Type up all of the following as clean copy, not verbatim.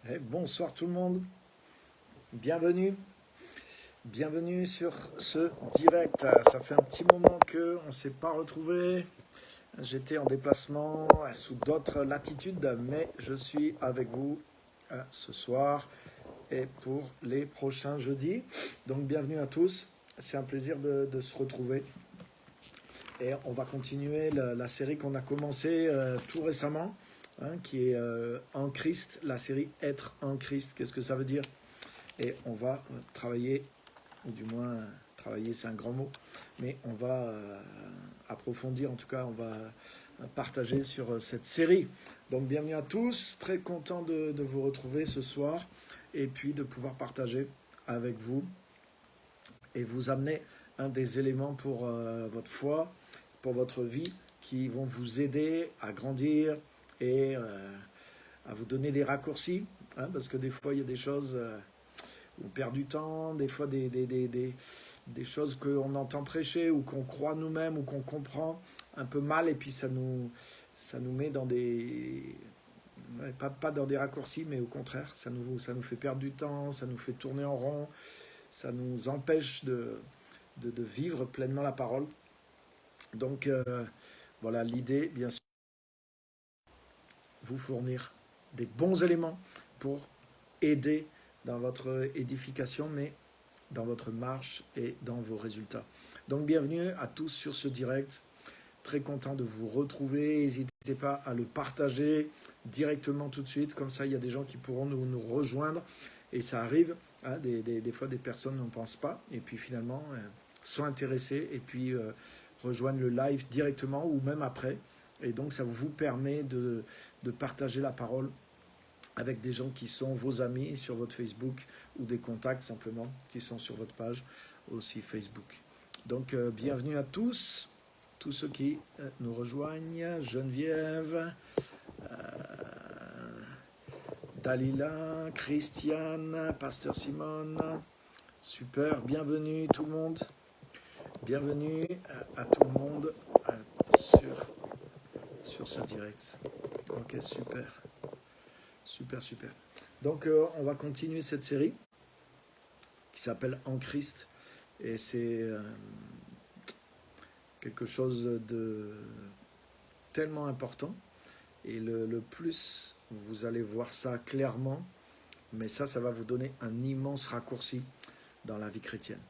Bonsoir tout le monde, bienvenue, bienvenue sur ce direct. Ça fait un petit moment qu'on ne s'est pas retrouvés. J'étais en déplacement sous d'autres latitudes, mais je suis avec vous ce soir et pour les prochains jeudis. Donc bienvenue à tous, c'est un plaisir de se retrouver. Et on va continuer la série qu'on a commencée tout récemment. Qui est en Christ, la série Être en Christ. Qu'est-ce que ça veut dire? Et on va travailler, ou du moins travailler c'est un grand mot, mais on va approfondir, en tout cas on va partager sur cette série. Donc bienvenue à tous, très content de vous retrouver ce soir et puis de pouvoir partager avec vous et vous amener des éléments pour votre foi, pour votre vie, qui vont vous aider à grandir et à vous donner des raccourcis, parce que des fois il y a des choses où on perd du temps, des fois des choses qu'on entend prêcher ou qu'on croit nous-mêmes ou qu'on comprend un peu mal et puis ça nous met dans des... Pas dans des raccourcis, mais au contraire, ça nous fait perdre du temps, ça nous fait tourner en rond, ça nous empêche de vivre pleinement la parole. Donc voilà, l'idée, bien sûr, vous fournir des bons éléments pour aider dans votre édification, mais dans votre marche et dans vos résultats. Donc bienvenue à tous sur ce direct. Très content de vous retrouver. N'hésitez pas à le partager directement tout de suite. Comme ça, il y a des gens qui pourront nous rejoindre. Et ça arrive, des fois des personnes n'en pensent pas. Et puis finalement, sont intéressées et puis rejoignent le live directement ou même après. Et donc, ça vous permet de partager la parole avec des gens qui sont vos amis sur votre Facebook ou des contacts simplement qui sont sur votre page aussi Facebook. Donc, bienvenue à tous ceux qui nous rejoignent. Geneviève, Dalila, Christiane, Pasteur Simone. Super, bienvenue tout le monde. Bienvenue à tout le monde sur ce direct. Ok, super. Super. Donc, on va continuer cette série qui s'appelle En Christ. Et c'est quelque chose de tellement important. Et le plus, vous allez voir ça clairement, mais ça va vous donner un immense raccourci dans la vie chrétienne.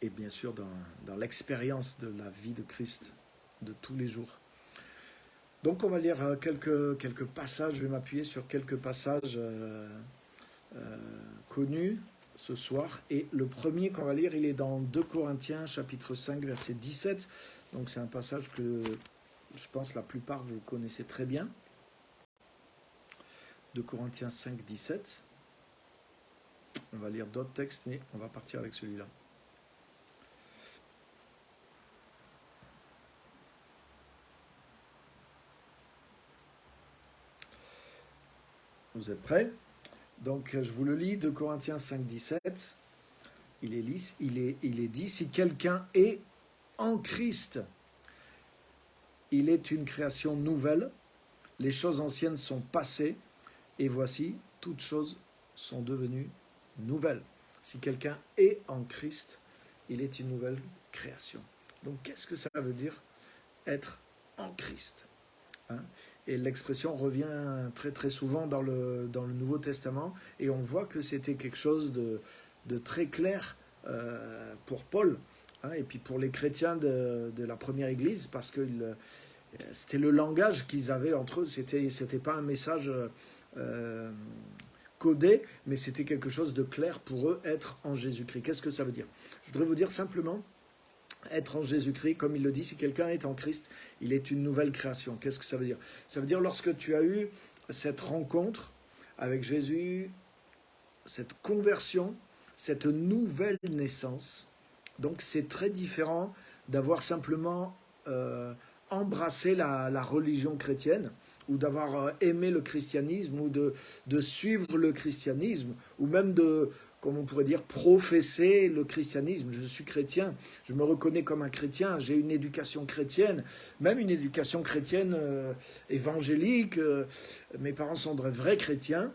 Et bien sûr, dans l'expérience de la vie de Christ de tous les jours. Donc on va lire quelques passages, je vais m'appuyer sur quelques passages connus ce soir. Et le premier qu'on va lire, il est dans 2 Corinthiens, chapitre 5, verset 17. Donc c'est un passage que je pense la plupart vous connaissez très bien. 2 Corinthiens 5, 17. On va lire d'autres textes, mais on va partir avec celui-là. Vous êtes prêts? Donc je vous le lis, 2 Corinthiens 5, 17. Il est dit, si quelqu'un est en Christ, il est une création nouvelle, les choses anciennes sont passées, et voici, toutes choses sont devenues nouvelles. Si quelqu'un est en Christ, il est une nouvelle création. Donc qu'est-ce que ça veut dire être en Christ? Et l'expression revient très très souvent dans le Nouveau Testament, et on voit que c'était quelque chose de très clair pour Paul, et puis pour les chrétiens de la première église, parce que c'était le langage qu'ils avaient entre eux, c'était pas un message codé, mais c'était quelque chose de clair pour eux, être en Jésus-Christ. Qu'est-ce que ça veut dire? Je voudrais vous dire simplement, être en Jésus-Christ, comme il le dit, si quelqu'un est en Christ, il est une nouvelle création. Qu'est-ce que ça veut dire? Ça veut dire lorsque tu as eu cette rencontre avec Jésus, cette conversion, cette nouvelle naissance, donc c'est très différent d'avoir simplement embrassé la religion chrétienne, ou d'avoir aimé le christianisme, ou de suivre le christianisme, ou même comme on pourrait dire, professer le christianisme. Je suis chrétien, je me reconnais comme un chrétien, j'ai une éducation chrétienne, même une éducation chrétienne évangélique. Mes parents sont de vrais chrétiens.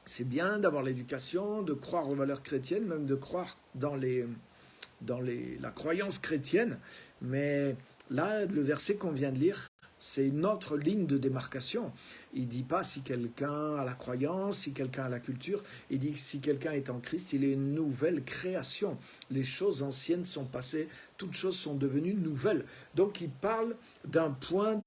C'est bien d'avoir l'éducation, de croire aux valeurs chrétiennes, même de croire dans la croyance chrétienne. Mais là, le verset qu'on vient de lire, c'est une autre ligne de démarcation. Il ne dit pas si quelqu'un a la croyance, si quelqu'un a la culture. Il dit que si quelqu'un est en Christ, il est une nouvelle création. Les choses anciennes sont passées, toutes choses sont devenues nouvelles. Donc il parle d'un point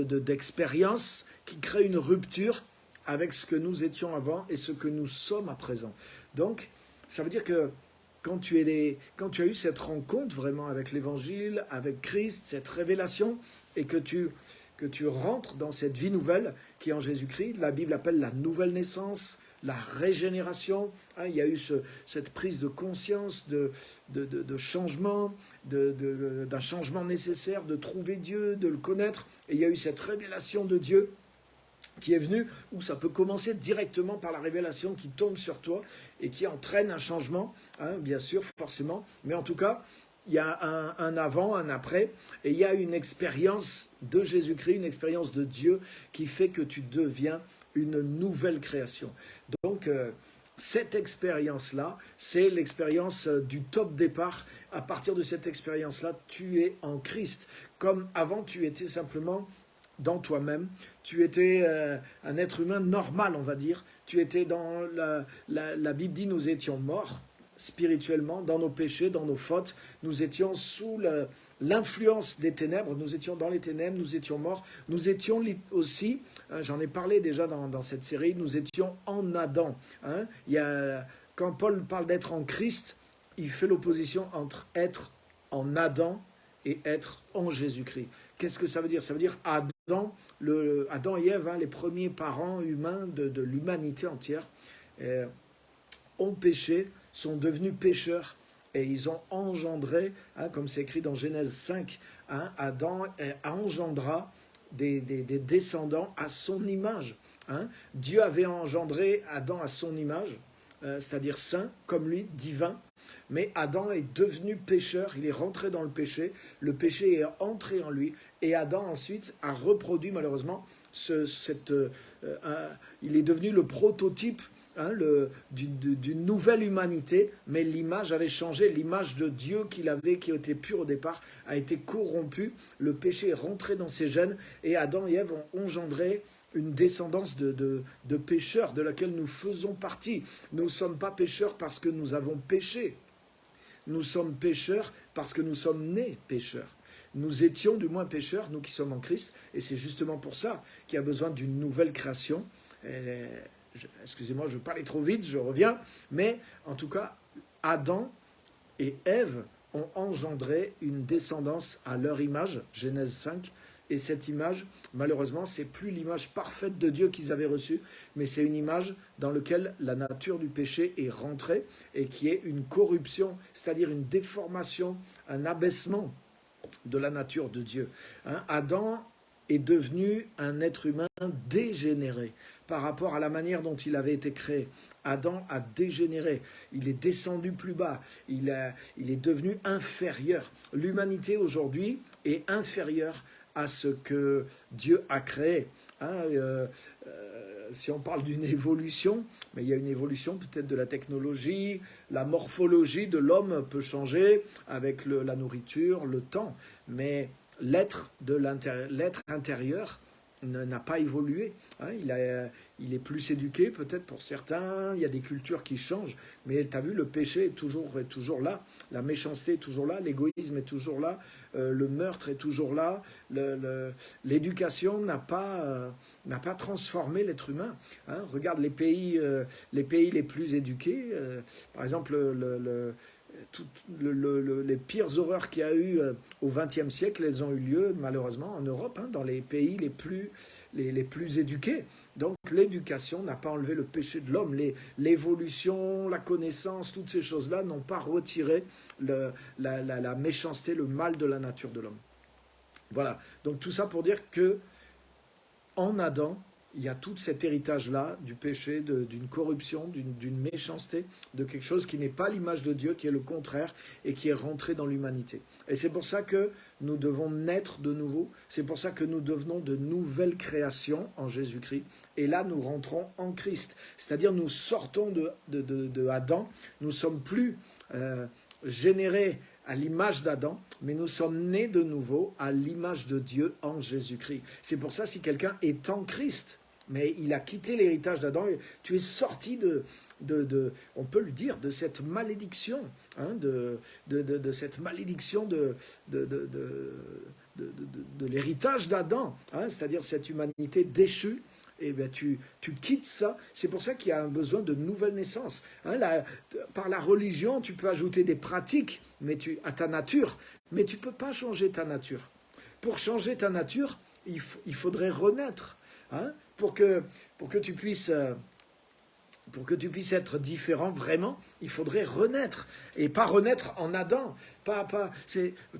d'expérience qui crée une rupture avec ce que nous étions avant et ce que nous sommes à présent. Donc, ça veut dire que quand tu as eu cette rencontre vraiment avec l'Évangile, avec Christ, cette révélation, et que tu rentres dans cette vie nouvelle qui est en Jésus-Christ, la Bible appelle la nouvelle naissance, la régénération. Hein, il y a eu cette prise de conscience de changement, d'un changement nécessaire, de trouver Dieu, de le connaître. Et il y a eu cette révélation de Dieu qui est venu, où ça peut commencer directement par la révélation qui tombe sur toi et qui entraîne un changement, hein, bien sûr, forcément, mais en tout cas, il y a un avant, un après, et il y a une expérience de Jésus-Christ, une expérience de Dieu qui fait que tu deviens une nouvelle création. Donc, cette expérience-là, c'est l'expérience du top départ. À partir de cette expérience-là, tu es en Christ. Comme avant, tu étais simplement dans toi-même, tu étais un être humain normal, on va dire. Tu étais dans la Bible dit nous étions morts spirituellement, dans nos péchés, dans nos fautes. Nous étions sous l'influence des ténèbres, nous étions dans les ténèbres, nous étions morts. Nous étions aussi, j'en ai parlé déjà dans cette série, nous étions en Adam. Hein. Quand Paul parle d'être en Christ, il fait l'opposition entre être en Adam et être en Jésus-Christ. Qu'est-ce que ça veut dire? Ça veut dire Adam et Ève, hein, les premiers parents humains de l'humanité entière, ont péché, sont devenus pécheurs, et ils ont engendré, hein, comme c'est écrit dans Genèse 5, hein, Adam engendra des descendants à son image. Hein. Dieu avait engendré Adam à son image, c'est-à-dire saint, comme lui, divin. Mais Adam est devenu pécheur, il est rentré dans le péché est entré en lui, et Adam ensuite a reproduit malheureusement il est devenu le prototype, hein, d'une nouvelle humanité, mais l'image avait changé, l'image de Dieu qu'il avait, qui était pure au départ, a été corrompue, le péché est rentré dans ses gènes, et Adam et Ève ont engendré une descendance de pécheurs de laquelle nous faisons partie. Nous ne sommes pas pécheurs parce que nous avons péché. Nous sommes pécheurs parce que nous sommes nés pécheurs. Nous étions du moins pécheurs, nous qui sommes en Christ, et c'est justement pour ça qu'il y a besoin d'une nouvelle création. Excusez-moi, je vais parler trop vite, je reviens, mais en tout cas, Adam et Ève ont engendré une descendance à leur image, Genèse 5, et cette image, malheureusement, c'est plus l'image parfaite de Dieu qu'ils avaient reçue, mais c'est une image dans laquelle la nature du péché est rentrée et qui est une corruption, c'est-à-dire une déformation, un abaissement de la nature de Dieu. Hein, Adam est devenu un être humain dégénéré par rapport à la manière dont il avait été créé. Adam a dégénéré, il est descendu plus bas, il est devenu inférieur. L'humanité aujourd'hui est inférieure à ce que Dieu a créé. Hein, si on parle d'une évolution, mais il y a une évolution peut-être de la technologie, la morphologie de l'homme peut changer avec la nourriture, le temps, mais l'être intérieur n'a pas évolué. Hein, il est plus éduqué peut-être pour certains, il y a des cultures qui changent, mais tu as vu, le péché est toujours là, la méchanceté est toujours là, l'égoïsme est toujours là, le meurtre est toujours là, l'éducation n'a pas transformé l'être humain. Hein. Regarde les pays les plus éduqués, par exemple les pires horreurs qu'il y a eu au XXe siècle, elles ont eu lieu malheureusement en Europe, hein, dans les pays les plus éduqués. Donc l'éducation n'a pas enlevé le péché de l'homme. L'évolution, la connaissance, toutes ces choses-là n'ont pas retiré la méchanceté, le mal de la nature de l'homme. Voilà, donc tout ça pour dire que en Adam, il y a tout cet héritage-là du péché, d'une corruption, d'une méchanceté, de quelque chose qui n'est pas l'image de Dieu, qui est le contraire et qui est rentré dans l'humanité. Et c'est pour ça que nous devons naître de nouveau, c'est pour ça que nous devenons de nouvelles créations en Jésus-Christ. Et là, nous rentrons en Christ, c'est-à-dire nous sortons de Adam, nous ne sommes plus générés à l'image d'Adam, mais nous sommes nés de nouveau à l'image de Dieu en Jésus-Christ. C'est pour ça si quelqu'un est en Christ, mais il a quitté l'héritage d'Adam, tu es sorti on peut le dire, de cette malédiction, hein, de cette malédiction de l'héritage d'Adam, hein, c'est-à-dire cette humanité déchue. Eh bien, tu quittes ça. C'est pour ça qu'il y a un besoin de nouvelle naissance. Hein, par la religion, tu peux ajouter des pratiques à ta nature, mais tu ne peux pas changer ta nature. Pour changer ta nature, il faudrait renaître. Hein, pour que tu puisses être différent vraiment, il faudrait renaître. Et pas renaître en Adam.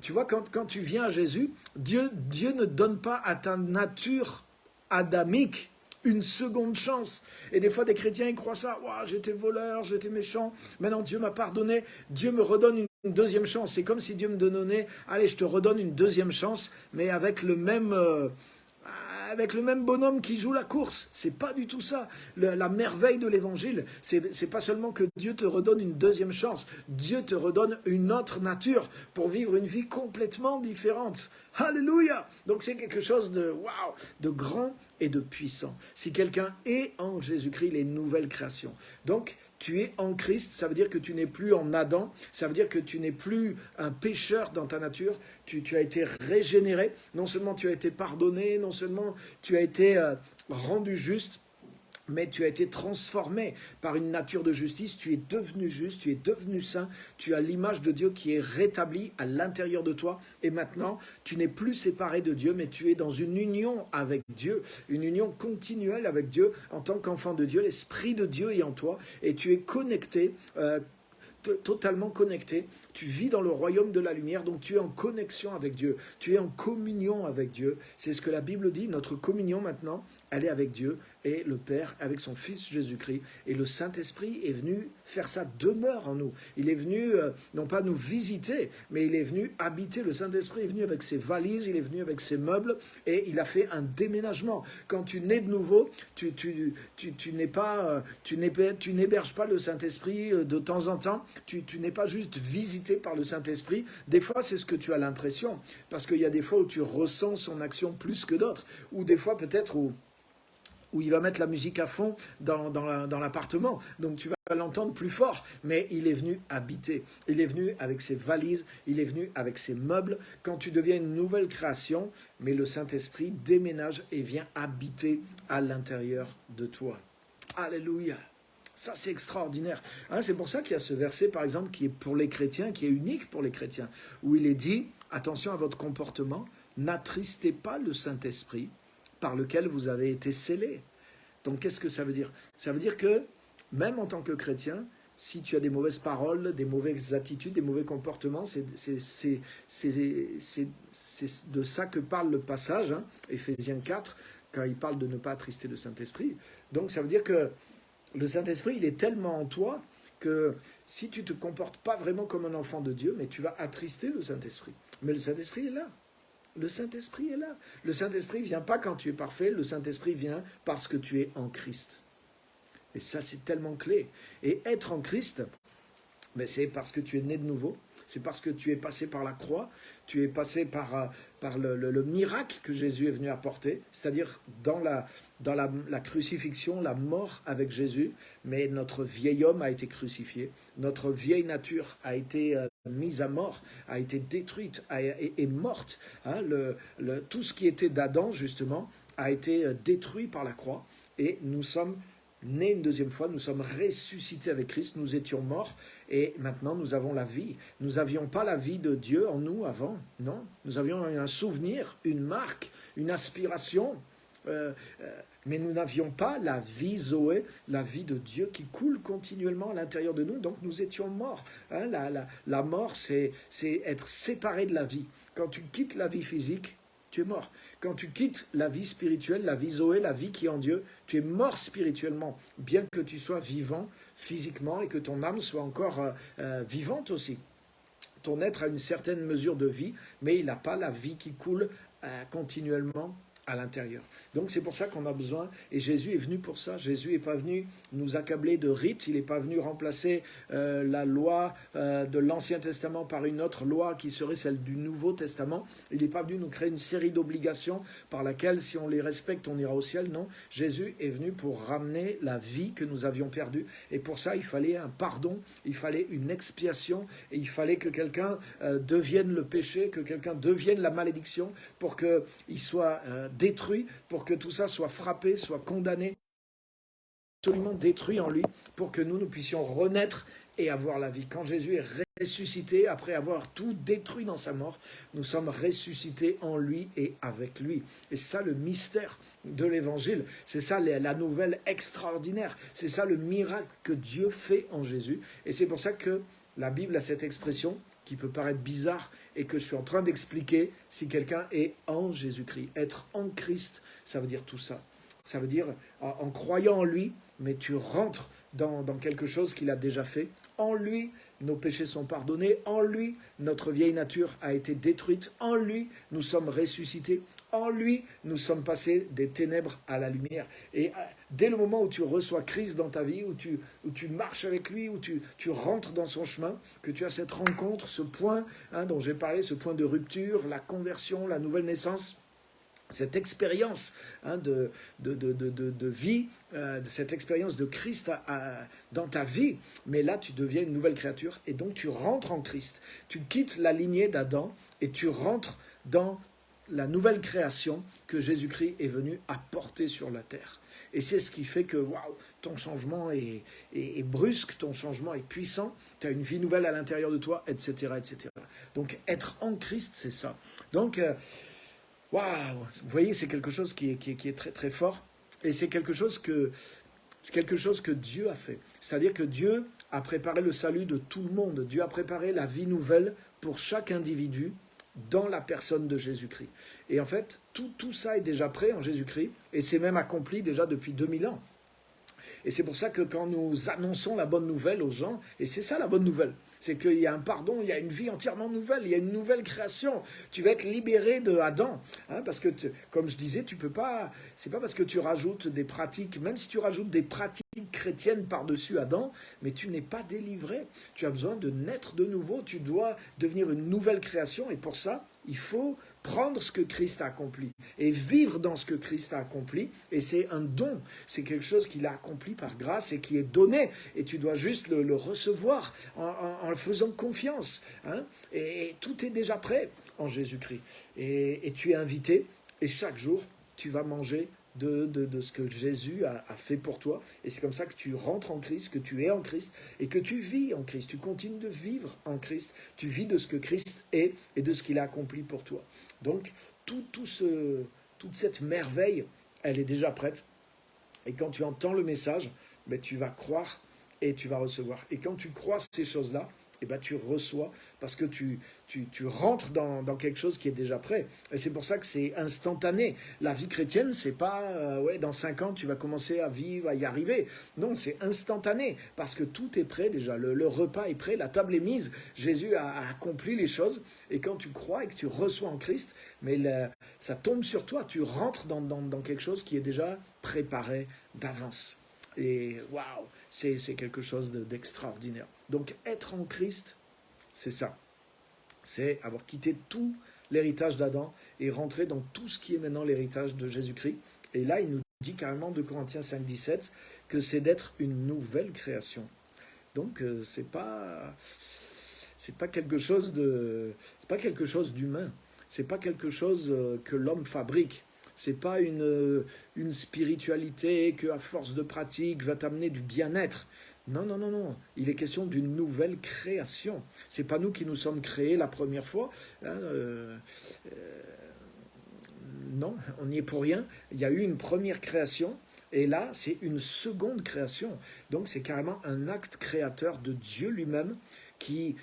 Tu vois, quand tu viens à Jésus, Dieu ne donne pas à ta nature adamique une seconde chance. Et des fois, des chrétiens, ils croient ça. Wow, j'étais voleur, j'étais méchant. Maintenant, Dieu m'a pardonné. Dieu me redonne une deuxième chance. C'est comme si Dieu me donnait, allez, je te redonne une deuxième chance, mais avec le même bonhomme qui joue la course. C'est pas du tout ça. La merveille de l'évangile, c'est pas seulement que Dieu te redonne une deuxième chance. Dieu te redonne une autre nature pour vivre une vie complètement différente. Alléluia! Donc c'est quelque chose de grand et de puissant. Si quelqu'un est en Jésus-Christ, il est une nouvelle création. Donc, tu es en Christ, ça veut dire que tu n'es plus en Adam, ça veut dire que tu n'es plus un pécheur dans ta nature, tu as été régénéré, non seulement tu as été pardonné, non seulement tu as été rendu juste, mais tu as été transformé par une nature de justice, tu es devenu juste, tu es devenu saint, tu as l'image de Dieu qui est rétablie à l'intérieur de toi, et maintenant, tu n'es plus séparé de Dieu, mais tu es dans une union avec Dieu, une union continuelle avec Dieu, en tant qu'enfant de Dieu, l'Esprit de Dieu est en toi, et tu es connecté, totalement connecté, tu vis dans le royaume de la lumière, donc tu es en connexion avec Dieu, tu es en communion avec Dieu, c'est ce que la Bible dit, notre communion maintenant, elle est avec Dieu et le Père, avec son Fils Jésus-Christ. Et le Saint-Esprit est venu faire sa demeure en nous. Il est venu, non pas nous visiter, mais il est venu habiter. Le Saint-Esprit est venu avec ses valises, il est venu avec ses meubles, et il a fait un déménagement. Quand tu nais de nouveau, tu n'héberges pas le Saint-Esprit de temps en temps. Tu n'es pas juste visité par le Saint-Esprit. Des fois, c'est ce que tu as l'impression, parce qu'il y a des fois où tu ressens son action plus que d'autres, ou des fois peut-être où il va mettre la musique à fond dans l'appartement. Donc tu vas l'entendre plus fort, mais il est venu habiter. Il est venu avec ses valises, il est venu avec ses meubles. Quand tu deviens une nouvelle création, mais le Saint-Esprit déménage et vient habiter à l'intérieur de toi. Alléluia! Ça, c'est extraordinaire. Hein, c'est pour ça qu'il y a ce verset, par exemple, qui est pour les chrétiens, qui est unique pour les chrétiens, où il est dit, attention à votre comportement, n'attristez pas le Saint-Esprit, par lequel vous avez été scellés. Donc, qu'est-ce que ça veut dire? Ça veut dire que, même en tant que chrétien, si tu as des mauvaises paroles, des mauvaises attitudes, des mauvais comportements, c'est de ça que parle le passage, hein, Éphésiens 4, quand il parle de ne pas attrister le Saint-Esprit. Donc, ça veut dire que le Saint-Esprit, il est tellement en toi que si tu ne te comportes pas vraiment comme un enfant de Dieu, mais tu vas attrister le Saint-Esprit. Mais le Saint-Esprit est là. Le Saint-Esprit est là. Le Saint-Esprit ne vient pas quand tu es parfait, le Saint-Esprit vient parce que tu es en Christ. Et ça, c'est tellement clé. Et être en Christ, mais c'est parce que tu es né de nouveau, c'est parce que tu es passé par la croix, tu es passé par le miracle que Jésus est venu apporter, c'est-à-dire dans la crucifixion, la mort avec Jésus, mais notre vieil homme a été crucifié, notre vieille nature a été mise à mort, a été détruite, est morte. Hein, tout ce qui était d'Adam, justement, a été détruit par la croix, et nous sommes nés une deuxième fois, nous sommes ressuscités avec Christ, nous étions morts, et maintenant nous avons la vie. Nous n'avions pas la vie de Dieu en nous avant, non. Nous avions un souvenir, une marque, une aspiration, mais nous n'avions pas la vie Zoé, la vie de Dieu qui coule continuellement à l'intérieur de nous, donc nous étions morts. Hein, la mort, c'est être séparé de la vie. Quand tu quittes la vie physique, tu es mort. Quand tu quittes la vie spirituelle, la vie Zoé, la vie qui est en Dieu, tu es mort spirituellement, bien que tu sois vivant physiquement et que ton âme soit encore vivante aussi. Ton être a une certaine mesure de vie, mais il n'a pas la vie qui coule continuellement à l'intérieur. Donc c'est pour ça qu'on a besoin, et Jésus est venu pour ça. Jésus n'est pas venu nous accabler de rites, il n'est pas venu remplacer la loi de l'Ancien Testament par une autre loi qui serait celle du Nouveau Testament. Il n'est pas venu nous créer une série d'obligations par laquelle, si on les respecte, on ira au ciel. Non, Jésus est venu pour ramener la vie que nous avions perdue, et pour ça il fallait un pardon, il fallait une expiation, et il fallait que quelqu'un devienne le péché, que quelqu'un devienne la malédiction, pour qu'il soit détruit, pour que tout ça soit frappé, soit condamné, absolument détruit en lui, pour que nous puissions renaître et avoir la vie. Quand Jésus est ressuscité, après avoir tout détruit dans sa mort, nous sommes ressuscités en lui et avec lui. Et c'est ça le mystère de l'évangile, c'est ça la nouvelle extraordinaire, c'est ça le miracle que Dieu fait en Jésus. Et c'est pour ça que la Bible a cette expression qui peut paraître bizarre et que je suis en train d'expliquer si quelqu'un est en Jésus-Christ. Être en Christ, ça veut dire tout ça. Ça veut dire en croyant en lui, mais tu rentres dans quelque chose qu'il a déjà fait. En lui, nos péchés sont pardonnés. En lui, notre vieille nature a été détruite. En lui, nous sommes ressuscités. En lui, nous sommes passés des ténèbres à la lumière. Et dès le moment où tu reçois Christ dans ta vie, où tu marches avec lui, où tu rentres dans son chemin, que tu as cette rencontre, ce point dont j'ai parlé, ce point de rupture, la conversion, la nouvelle naissance, cette expérience de vie, cette expérience de Christ dans ta vie, mais là tu deviens une nouvelle créature et donc tu rentres en Christ. Tu quittes la lignée d'Adam et tu rentres dans la nouvelle création que Jésus-Christ est venu apporter sur la terre. Et c'est ce qui fait que waouh, ton changement est brusque, ton changement est puissant, tu as une vie nouvelle à l'intérieur de toi, etc. etc. Donc être en Christ, c'est ça. Donc, waouh, vous voyez, c'est quelque chose qui est très très fort. Et c'est quelque chose que Dieu a fait. C'est-à-dire que Dieu a préparé le salut de tout le monde. Dieu a préparé la vie nouvelle pour chaque individu dans la personne de Jésus-Christ. Et en fait, tout ça est déjà prêt en Jésus-Christ, et c'est même accompli déjà depuis 2000 ans. Et c'est pour ça que quand nous annonçons la bonne nouvelle aux gens, et c'est ça la bonne nouvelle, c'est qu'il y a un pardon, il y a une vie entièrement nouvelle, il y a une nouvelle création. Tu vas être libéré de Adam, parce que, comme je disais, tu peux pas. C'est pas parce que tu rajoutes des pratiques, même si tu rajoutes des pratiques chrétiennes par-dessus Adam, mais tu n'es pas délivré. Tu as besoin de naître de nouveau, tu dois devenir une nouvelle création, et pour ça, il faut prendre ce que Christ a accompli et vivre dans ce que Christ a accompli, et c'est un don, c'est quelque chose qu'il a accompli par grâce et qui est donné, et tu dois juste le recevoir en le faisant confiance, et tout est déjà prêt en Jésus-Christ, et tu es invité, et chaque jour tu vas manger de ce que Jésus a fait pour toi, et c'est comme ça que tu rentres en Christ, que tu es en Christ, et que tu vis en Christ, tu continues de vivre en Christ, tu vis de ce que Christ est, et de ce qu'il a accompli pour toi. Donc, toute cette merveille, elle est déjà prête, et quand tu entends le message, tu vas croire, et tu vas recevoir, et quand tu crois ces choses-là, tu reçois, parce que tu rentres dans quelque chose qui est déjà prêt. Et c'est pour ça que c'est instantané. La vie chrétienne, c'est pas dans 5 ans tu vas commencer à vivre, à y arriver. Non, c'est instantané, parce que tout est prêt déjà. Le repas est prêt, la table est mise. Jésus a accompli les choses, et quand tu crois et que tu reçois en Christ, ça tombe sur toi. Tu rentres dans quelque chose qui est déjà préparé d'avance. Et waouh, c'est quelque chose d'extraordinaire. Donc être en Christ, c'est ça. C'est avoir quitté tout l'héritage d'Adam et rentrer dans tout ce qui est maintenant l'héritage de Jésus-Christ. Et là, il nous dit carrément, 2 Corinthiens 5,17, que c'est d'être une nouvelle création. Donc c'est pas quelque chose d'humain. C'est pas quelque chose que l'homme fabrique. C'est pas une spiritualité que, à force de pratique, va t'amener du bien-être. Non, non, non, non. Il est question d'une nouvelle création. C'est pas nous qui nous sommes créés la première fois. Non, on n'y est pour rien. Il y a eu une première création. Et là, c'est une seconde création. Donc, c'est carrément un acte créateur de Dieu lui-même qui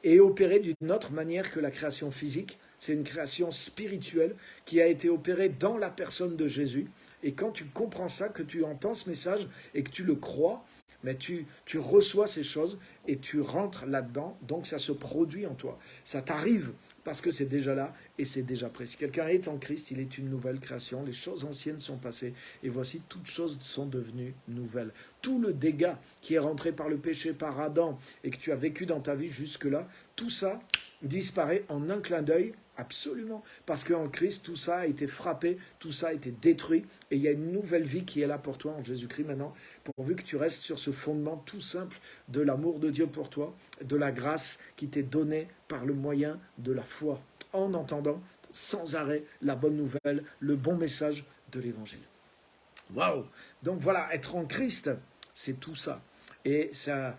est opéré d'une autre manière que la création physique. c'est une création spirituelle qui a été opérée dans la personne de Jésus. Et quand tu comprends ça, que tu entends ce message et que tu le crois, mais tu reçois ces choses et tu rentres là-dedans, donc ça se produit en toi. Ça t'arrive parce que c'est déjà là et c'est déjà prêt. Si quelqu'un est en Christ, il est une nouvelle création. Les choses anciennes sont passées et voici, toutes choses sont devenues nouvelles. Tout le dégât qui est rentré par le péché, par Adam, et que tu as vécu dans ta vie jusque-là, tout ça disparaît en un clin d'œil. Absolument, parce qu'en Christ, tout ça a été frappé, tout ça a été détruit, et il y a une nouvelle vie qui est là pour toi en Jésus-Christ maintenant, pourvu que tu restes sur ce fondement tout simple de l'amour de Dieu pour toi, de la grâce qui t'est donnée par le moyen de la foi, en entendant sans arrêt la bonne nouvelle, le bon message de l'Évangile. Waouh! Donc voilà, être en Christ, c'est tout ça. Et ça,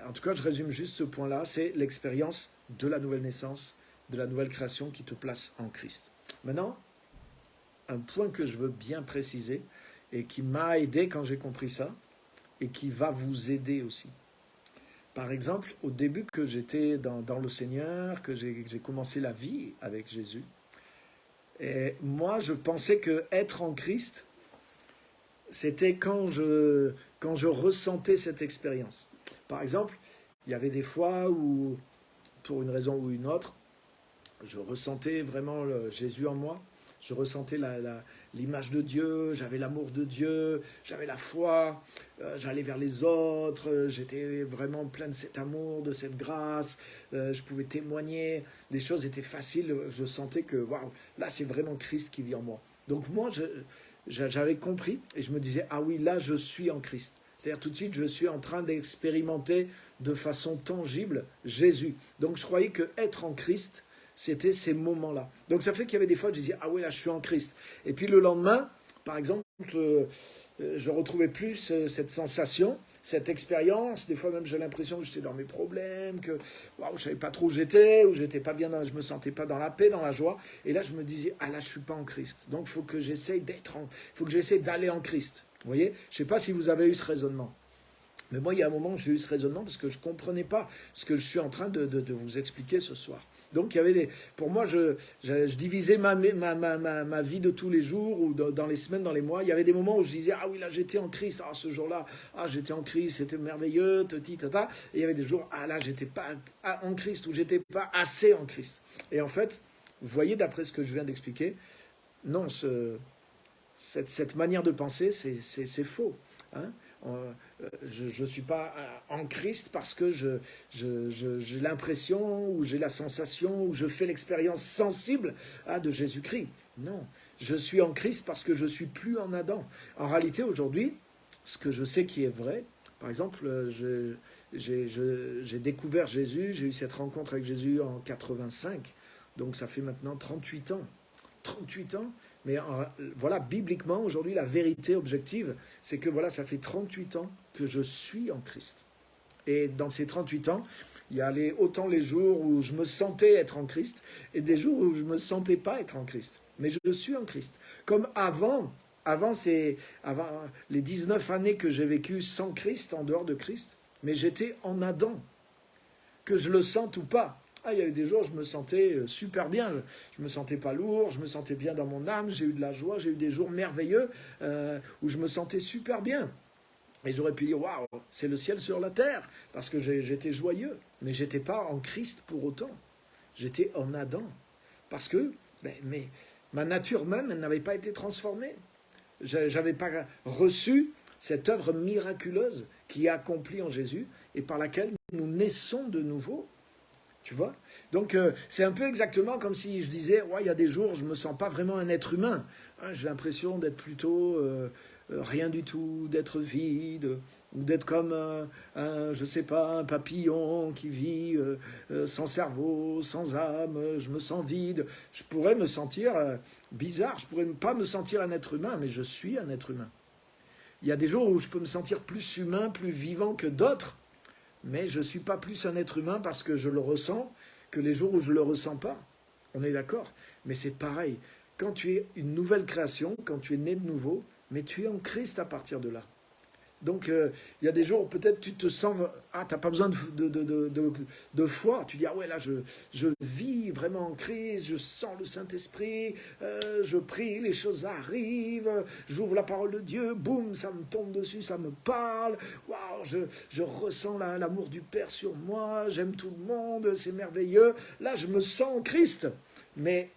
en tout cas, je résume juste ce point-là, c'est l'expérience de la nouvelle naissance, de la nouvelle création qui te place en Christ. Maintenant, un point que je veux bien préciser et qui m'a aidé quand j'ai compris ça et qui va vous aider aussi. Par exemple, au début que j'étais dans le Seigneur, que j'ai commencé la vie avec Jésus, et moi je pensais que être en Christ, c'était quand je ressentais cette expérience. Par exemple, il y avait des fois où, pour une raison ou une autre, je ressentais vraiment Jésus en moi, je ressentais l'image de Dieu, j'avais l'amour de Dieu, j'avais la foi, j'allais vers les autres, j'étais vraiment plein de cet amour, de cette grâce, je pouvais témoigner, les choses étaient faciles, je sentais que waouh, là c'est vraiment Christ qui vit en moi. Donc moi j'avais compris et je me disais ah oui, là je suis en Christ. C'est-à-dire tout de suite je suis en train d'expérimenter de façon tangible Jésus. Donc je croyais que être en Christ, c'était ces moments-là. Donc ça fait qu'il y avait des fois, je disais, ah oui, là, je suis en Christ. Et puis le lendemain, par exemple, je retrouvais plus cette sensation, cette expérience. Des fois même, j'ai l'impression que j'étais dans mes problèmes, que waouh, je ne savais pas trop où j'étais, ou j'étais pas bien, je me sentais pas dans la paix, dans la joie. Et là, je me disais, ah là, je suis pas en Christ. Donc, il faut que j'essaye d'aller en Christ. Vous voyez? Je ne sais pas si vous avez eu ce raisonnement. Mais moi, il y a un moment où j'ai eu ce raisonnement parce que je ne comprenais pas ce que je suis en train de vous expliquer ce soir. Donc, il y avait pour moi, je divisais ma vie de tous les jours ou dans les semaines, dans les mois. Il y avait des moments où je disais, ah oui, là, j'étais en Christ. Ah, ce jour-là, ah, j'étais en Christ, c'était merveilleux, tata. Et il y avait des jours, ah là, j'étais pas en Christ ou j'étais pas assez en Christ. Et en fait, vous voyez, d'après ce que je viens d'expliquer, non, cette manière de penser, c'est faux. Hein? Je ne suis pas en Christ parce que j'ai l'impression ou j'ai la sensation ou je fais l'expérience sensible de Jésus-Christ. Non, je suis en Christ parce que je ne suis plus en Adam. En réalité, aujourd'hui, ce que je sais qui est vrai, par exemple, j'ai découvert Jésus, j'ai eu cette rencontre avec Jésus en 85, donc ça fait maintenant 38 ans. 38 ans, mais voilà, bibliquement, aujourd'hui, la vérité objective, c'est que voilà, ça fait 38 ans que je suis en Christ. Et dans ces 38 ans, il y a autant les jours où je me sentais être en Christ et des jours où je ne me sentais pas être en Christ. Mais je suis en Christ. Comme avant les 19 années que j'ai vécues sans Christ, en dehors de Christ, mais j'étais en Adam, que je le sente ou pas. Ah, il y a eu des jours où je me sentais super bien, je me sentais pas lourd, je me sentais bien dans mon âme, j'ai eu de la joie, j'ai eu des jours merveilleux où je me sentais super bien. Et j'aurais pu dire, waouh, c'est le ciel sur la terre, parce que j'étais joyeux, mais je n'étais pas en Christ pour autant. J'étais en Adam, parce que mais ma nature même, elle n'avait pas été transformée. Je n'avais pas reçu cette œuvre miraculeuse qui est accomplie en Jésus et par laquelle nous naissons de nouveau. Tu vois? Donc, c'est un peu exactement comme si je disais, ouais, il y a des jours où je ne me sens pas vraiment un être humain. Hein, j'ai l'impression d'être plutôt rien du tout, d'être vide, ou d'être comme je sais pas, un papillon qui vit sans cerveau, sans âme, je me sens vide. Je pourrais me sentir bizarre, je pourrais pas me sentir un être humain, mais je suis un être humain. Il y a des jours où je peux me sentir plus humain, plus vivant que d'autres, mais je ne suis pas plus un être humain parce que je le ressens que les jours où je ne le ressens pas. On est d'accord? Mais c'est pareil. Quand tu es une nouvelle création, quand tu es né de nouveau, mais tu es en Christ à partir de là. Donc, il y a des jours où peut-être tu te sens... Ah, tu n'as pas besoin de foi. Tu dis, ah ouais, là, je vis vraiment en Christ, je sens le Saint-Esprit, je prie, les choses arrivent, j'ouvre la parole de Dieu, boum, ça me tombe dessus, ça me parle. Waouh, je ressens l'amour du Père sur moi, j'aime tout le monde, c'est merveilleux. Là, je me sens en Christ. Mais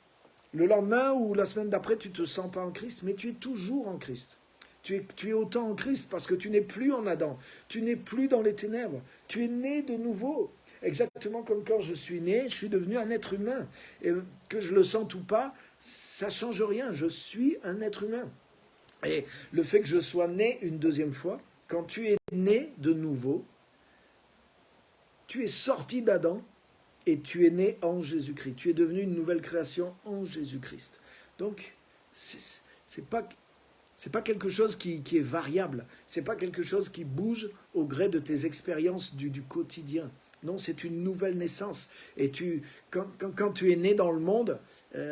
le lendemain ou la semaine d'après, tu ne te sens pas en Christ, mais tu es toujours en Christ. Tu es autant en Christ parce que tu n'es plus en Adam, tu n'es plus dans les ténèbres, tu es né de nouveau. Exactement comme quand je suis né, je suis devenu un être humain. Et que je le sente ou pas, ça ne change rien, je suis un être humain. Et le fait que je sois né une deuxième fois, quand tu es né de nouveau, tu es sorti d'Adam, et tu es né en Jésus-Christ. Tu es devenu une nouvelle création en Jésus-Christ. Donc, c'est pas quelque chose qui est variable. C'est pas quelque chose qui bouge au gré de tes expériences du quotidien. Non, c'est une nouvelle naissance. Et quand tu es né dans le monde,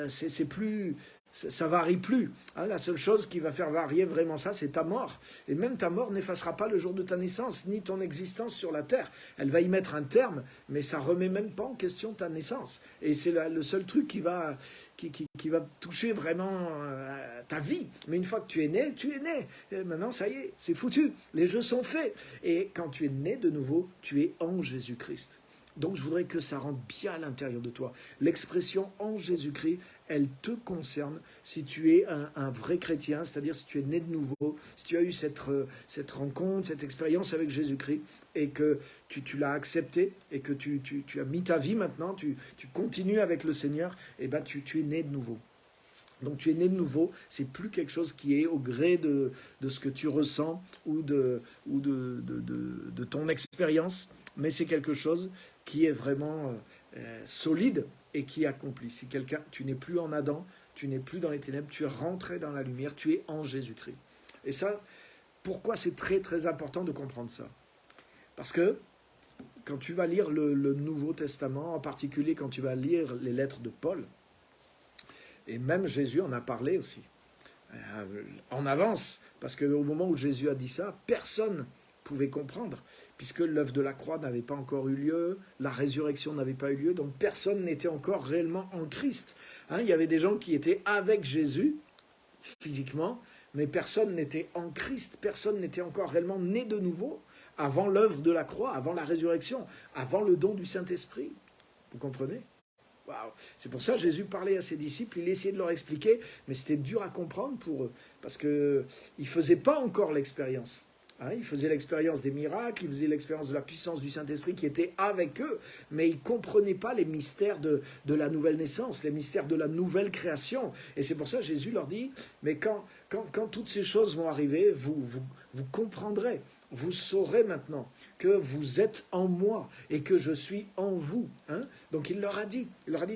c'est plus... Ça varie plus. Hein, la seule chose qui va faire varier vraiment ça, c'est ta mort. Et même ta mort n'effacera pas le jour de ta naissance, ni ton existence sur la terre. Elle va y mettre un terme, mais ça remet même pas en question ta naissance. Et c'est le seul truc qui va toucher vraiment ta vie. Mais une fois que tu es né, tu es né. Et maintenant, ça y est, c'est foutu. Les jeux sont faits. Et quand tu es né de nouveau, tu es en Jésus-Christ. Donc je voudrais que ça rentre bien à l'intérieur de toi. L'expression en Jésus-Christ, elle te concerne si tu es un vrai chrétien, c'est-à-dire si tu es né de nouveau, si tu as eu cette rencontre, cette expérience avec Jésus-Christ et que tu l'as accepté et que tu as mis ta vie maintenant, tu continues avec le Seigneur, et ben tu es né de nouveau. Donc tu es né de nouveau, c'est plus quelque chose qui est au gré de ce que tu ressens ou de ton expérience, mais c'est quelque chose qui est vraiment solide et qui est accompli. Si quelqu'un, tu n'es plus en Adam, tu n'es plus dans les ténèbres, tu es rentré dans la lumière, tu es en Jésus-Christ. Et ça, pourquoi c'est très très important de comprendre ça? Parce que quand tu vas lire le Nouveau Testament, en particulier quand tu vas lire les lettres de Paul, et même Jésus en a parlé aussi, en avance, parce qu'au moment où Jésus a dit ça, personne pouvait comprendre, puisque l'œuvre de la croix n'avait pas encore eu lieu, la résurrection n'avait pas eu lieu, donc personne n'était encore réellement en Christ. Hein, il y avait des gens qui étaient avec Jésus, physiquement, mais personne n'était en Christ, personne n'était encore réellement né de nouveau, avant l'œuvre de la croix, avant la résurrection, avant le don du Saint-Esprit. Vous comprenez ? Waouh. C'est pour ça que Jésus parlait à ses disciples, il essayait de leur expliquer, mais c'était dur à comprendre pour eux, parce qu'ils ne faisaient pas encore l'expérience. Hein, ils faisaient l'expérience des miracles, ils faisaient l'expérience de la puissance du Saint-Esprit qui était avec eux, mais ils ne comprenaient pas les mystères de la nouvelle naissance, les mystères de la nouvelle création. Et c'est pour ça que Jésus leur dit, mais quand toutes ces choses vont arriver, vous comprendrez. Vous saurez maintenant que vous êtes en moi et que je suis en vous. Hein? Donc il leur a dit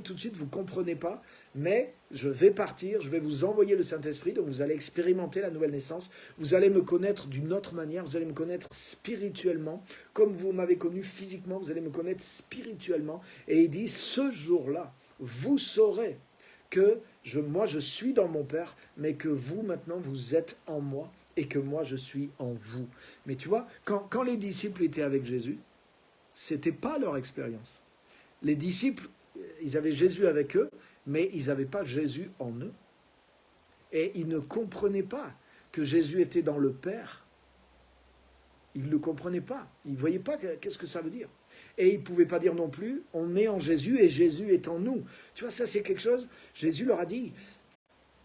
tout de suite, vous ne comprenez pas, mais je vais partir, je vais vous envoyer le Saint-Esprit, donc vous allez expérimenter la nouvelle naissance, vous allez me connaître d'une autre manière, vous allez me connaître spirituellement, comme vous m'avez connu physiquement, vous allez me connaître spirituellement. Et il dit, ce jour-là, vous saurez que moi je suis dans mon Père, mais que vous maintenant vous êtes en moi, et que moi je suis en vous. Mais tu vois, quand les disciples étaient avec Jésus, ce n'était pas leur expérience. Les disciples, ils avaient Jésus avec eux, mais ils n'avaient pas Jésus en eux. Et ils ne comprenaient pas que Jésus était dans le Père. Ils ne le comprenaient pas. Ils ne voyaient pas qu'est-ce que ça veut dire. Et ils ne pouvaient pas dire non plus, on est en Jésus et Jésus est en nous. Tu vois, ça c'est quelque chose, Jésus leur a dit,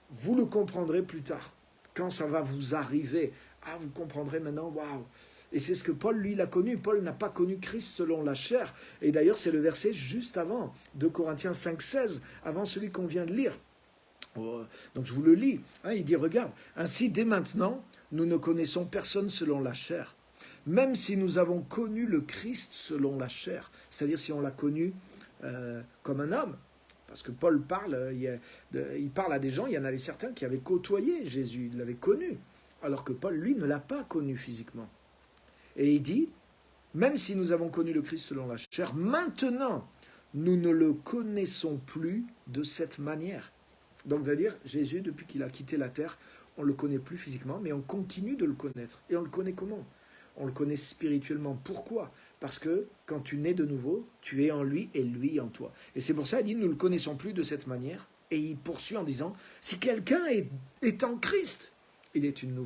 vous le comprendrez plus tard. Quand ça va vous arriver, vous comprendrez maintenant, waouh. Et c'est ce que Paul, lui, l'a connu. Paul n'a pas connu Christ selon la chair. Et d'ailleurs, c'est le verset juste avant, 2 Corinthiens 5,16, avant celui qu'on vient de lire. Donc je vous le lis. Il dit, regarde, ainsi dès maintenant, nous ne connaissons personne selon la chair. Même si nous avons connu le Christ selon la chair, c'est-à-dire si on l'a connu comme un homme. Parce que Paul parle, il parle à des gens, il y en avait certains qui avaient côtoyé Jésus, ils l'avaient connu, alors que Paul, lui, ne l'a pas connu physiquement. Et il dit, même si nous avons connu le Christ selon la chair, maintenant, nous ne le connaissons plus de cette manière. Donc, c'est-à-dire, Jésus, depuis qu'il a quitté la terre, on ne le connaît plus physiquement, mais on continue de le connaître. Et on le connaît comment ? on le connaît spirituellement. Pourquoi? Parce que quand tu nais de nouveau, tu es en lui et lui en toi. Et c'est pour ça, il dit, nous ne le connaissons plus de cette manière. Et il poursuit en disant, si quelqu'un est en Christ, il est une nouvelle